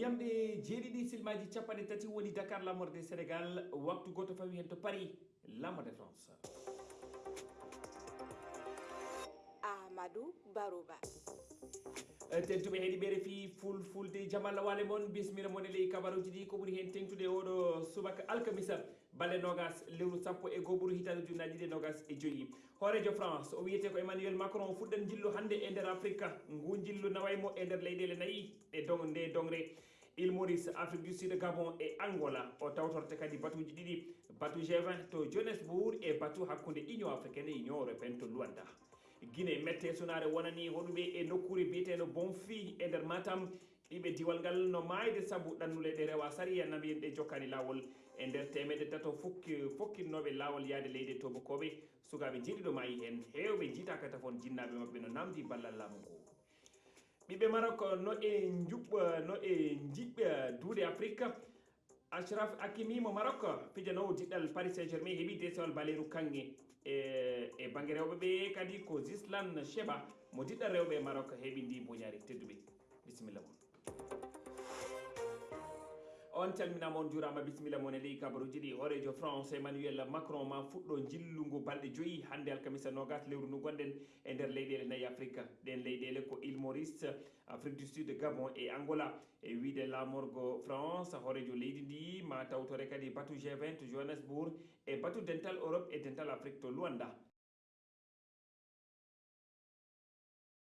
yamde jeeɗiɗi silmaji capanɗe tati woni Dakar lamorde Sénégal waktu goto fawi hen to Paris lamorde France. Amadou Barouba. Tentuɓe heeɗi ɓere fi fulfulde jamalla wale moon bismila moon e ley kabaruji ɗi ko ɓuuri hen tengtude oɗo subaka alkamisa balle nogas lewru sappo e goho ɓuuri hitande ujunnaje ɗiɗi e nogas e joyyi hoorejo France o wiyete ko Emmanuel Macron o fuɗɗat jillu hande e nder Afrique ngu jillu nawaymo e nder leyɗele nayyi nde dongre Île Maurice, Afrique du Sud, Gabon et Angola o tawtorte kadi batuji ɗiɗi batu G20 to Johannesburg e batu hakkude Union africaine e Union européenne to Luanda. Guinée mette sunare wonani hoɗuɓe e nokkure biyeteɗo Bonfi e nder Matam ɗiɓe diwal ngal no mayde saabu ɗannule ɗe rewa sariya nabiyen ɗe jokkani lawol e nder temedde tato fokkinnoɓe lawol yaade leyɗe tobakoɓe sukaɓe jeeɗiɗo mayi hen hewɓe jiitaka tafon jinnaɓe mabɓe no namdi ballal laamu ngu. ɓiɓɓe Maroc no e jiɓɓe duuɗe Afrique Achraf Hakimi mo Maroc fijanowo diɗɗal Paris Saint-Germain heeɓi desewal baleru kanŋe e banggue rewɓe ɓe kadi ko Zislan Cheba mo diɗɗal rewɓe Maroc heeɓi ndi boñari tedduɓe bisimilla moon on calminama on jurama bisimilla moon e ley kabaruji ɗi hoorejo France Emmanuel Macron ma fuɗɗo jillungu balɗe joyyi hande alkamisa nogas lewru ndu gonɗen e nder leyɗele nayyi Afrique ɗen leyɗele ko Île Maurice, Afrique du Sud, Gabon et Angola e wiide lamorgo France hoorejo leydi ndi ma tawtore kadi batu G20 to Johannesburg e batu dental Europe et dental Afrique to Luanda